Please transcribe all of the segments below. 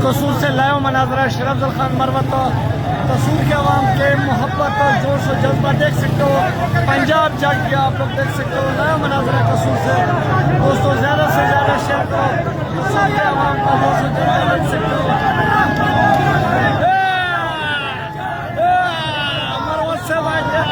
कसूर से लायो मनाजरा शरफ अफजल खान मरवत कसूर के अवाम के मोहब्बत और जोश और जज्बा देख सकते हो। पंजाब जाग गया, आप लोग देख सकते हो लायो मनाजरा कसूर से। दोस्तों ज़्यादा से ज़्यादा शेयर करो, कसूर के अवाम का जोश और जज्बा देख सकते हो। मरवत से देख सकते हो।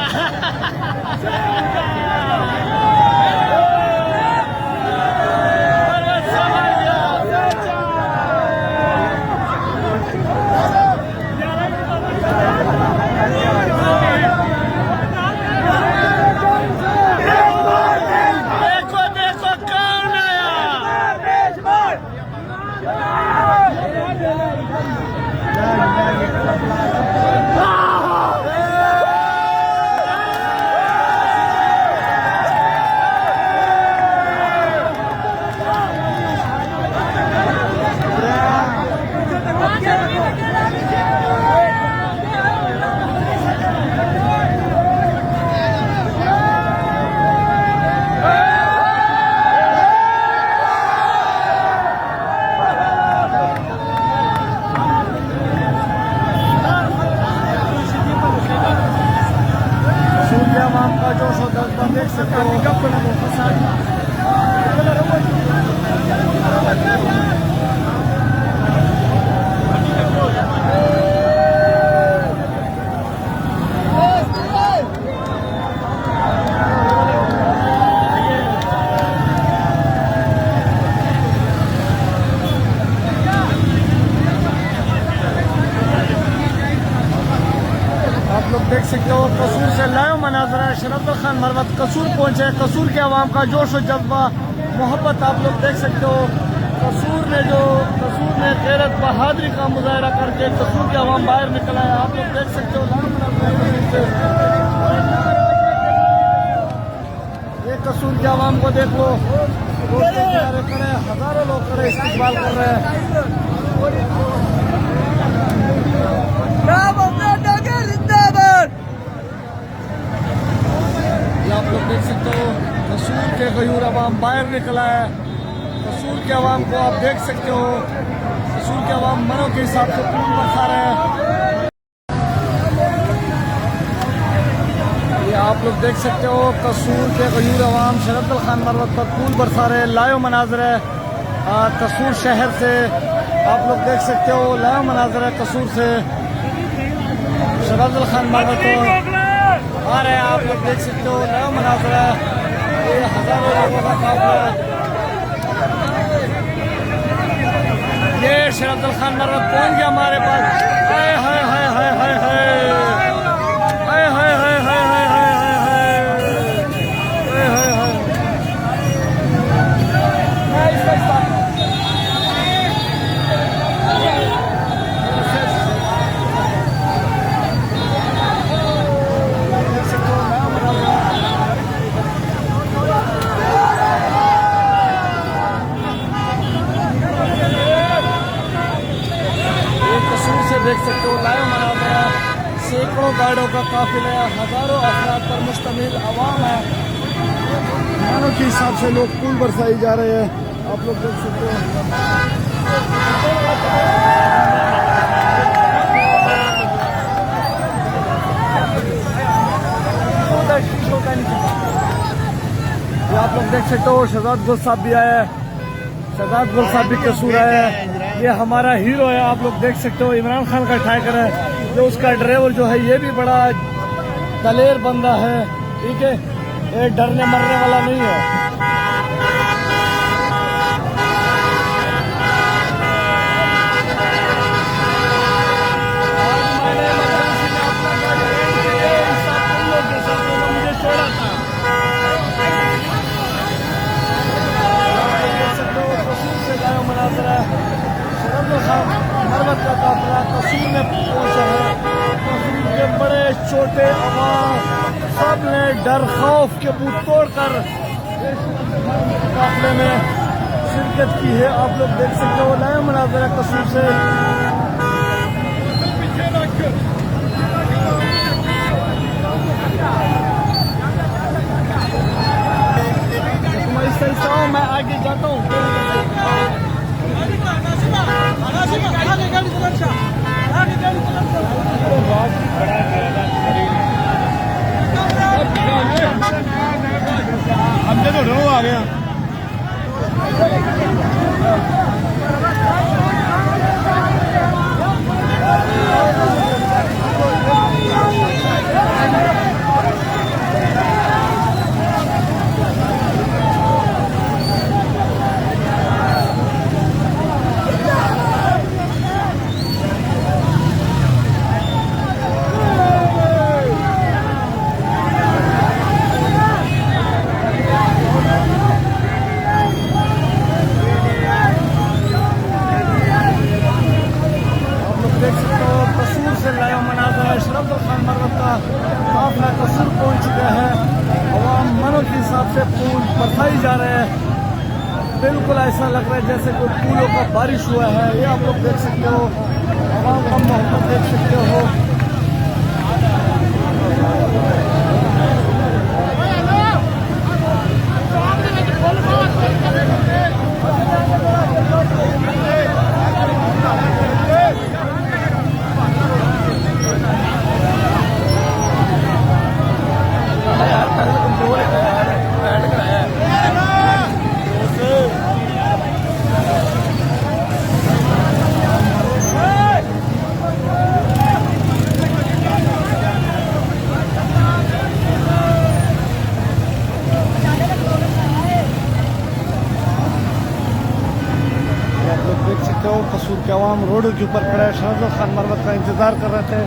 आप लोग देख सकते हो कसूर से लायो मनाजरा शरफ अफजल खान मरवत कसूर पहुंचे। कसूर के अवाम का जोश और जज्बा मोहब्बत आप लोग देख सकते हो। कसूर ने गैरत बहादुरी का मुजाहरा करके कसूर के अवाम बाहर निकला है। आप लोग देख सकते हो ये कसूर के अवाम को देख लो, खड़े हजारों लोग खड़े इस्तेमाल कर रहे हैं। आप लोग देख सकते हो कसूर के गयूर अवाम बाहर निकला है। कसूर के अवाम को आप देख सकते हो, कसूर के अवाम मरों के हिसाब से खून बरसा रहे हैं। ये आप लोग देख सकते हो कसूर के गयूर अवाम शरफ अफजल खान मरवत पर खून बरसा रहे। लायो मनाजर है कसूर शहर से, आप लोग देख सकते हो लायो मनाजर है कसूर से। शरफ अफजल खान मरवत आ रहे हैं, आप लोग देख सकते हो नया मनाजरा है। ये हजारों लोगों का काफिला है। ये शरफ अफजल खान मरवत पहुंच गया हमारे पास। हाय हाय हाय हाय हाय हाय हाय हाय हाय हाय हाय हाय देख सकते हो लायो मनाजरा। सैकड़ों गाड़ियों का काफिला है, हजारों अफराद पर मुश्तमिल अवाम है। मानों के हिसाब से लोग फूल बरसाई जा रहे हैं, आप लोग देख सकते हो। देख सकते हो शहजाद गुल साहब भी आया है, शहजाद गुल साहब भी कसूर आया है। ये हमारा हीरो है, आप लोग देख सकते हो इमरान खान का टाइगर है, जो उसका ड्राइवर जो है ये भी बड़ा दलेर बंदा है, ठीक है, ये डरने मरने वाला नहीं है। मरवत का काफिला कसूर में पहुंचा है। कसूर के बड़े छोटे अवाम सब ने डर खौफ के बूथ तोड़कर काफिले में शिरकत की है। आप लोग देख सकते हो लाइव मनाज़िर कसूर से। मैं आगे जाता हूँ। हमने तो रो आ गया। काफिला कसूर पहुंच चुका है। अवाम मनो के हिसाब से फूल बरसाई जा रहे हैं। बिल्कुल ऐसा लग रहा है जैसे कोई फूलों का बारिश हुआ है। ये आप लोग देख सकते हो, अवाम का मोहब्बत देख सकते हो। कसूर के अवाम रोडों के ऊपर खड़े शहजाद खान मरवत का इंतजार कर रहे थे।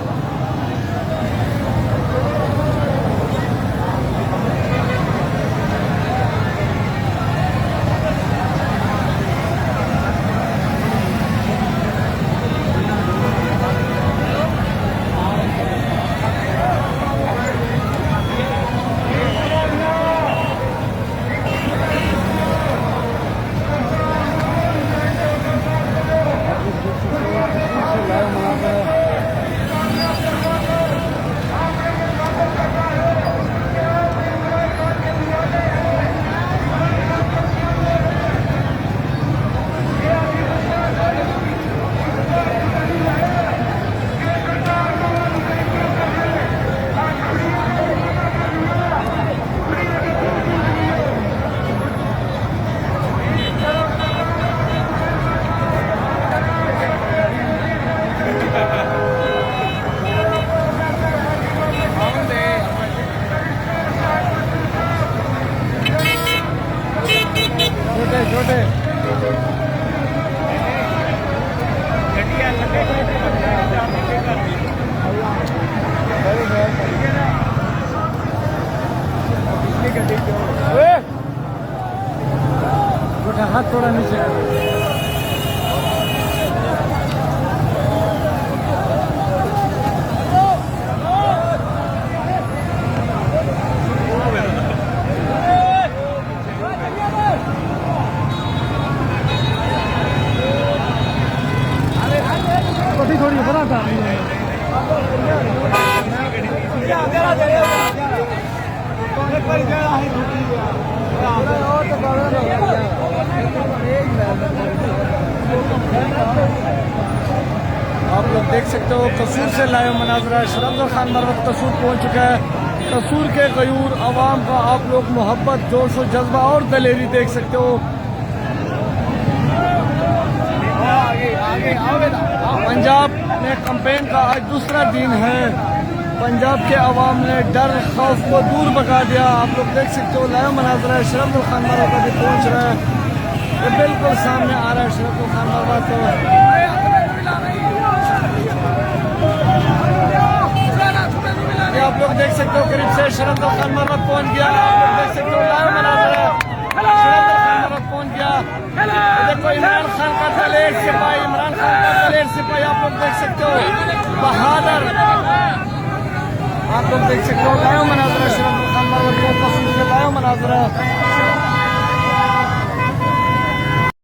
हाथ थोड़ा नीचे थोड़ी बड़ा था। आप लोग देख सकते हो कसूर से लाइव मनाज़रा शहजाद खान मरवत कसूर पहुंच चुका है। कसूर के गयूर अवाम का आप लोग मोहब्बत, जोश और जज्बा और दलेरी देख सकते हो। पंजाब में कैंपेन का आज दूसरा दिन है। पंजाब के अवाम ने डर खौफ को दूर भगा दिया। आप लोग देख सकते हो लाइव मनाजरा है। शरद खान मरवा भी पहुंच रहा है, ये बिल्कुल सामने आ रहा है शरद खान मरवा। तो ये आप लोग देख सकते हो करीब से शरद खान मरवा पहुंच गया। आप लोग देख सकते हो लाइव मनाजरा है, शरद खान मरवा पहुंच गया। देखो इमरान खान का दलेर सिपाही, इमरान खान का दलेर सिपाही आप लोग देख सकते हो, बहादुर। आप लोग देख सकते हो लाइव मनाजरा शरद खान मरवा को पसंद के लाइव मनाजरा।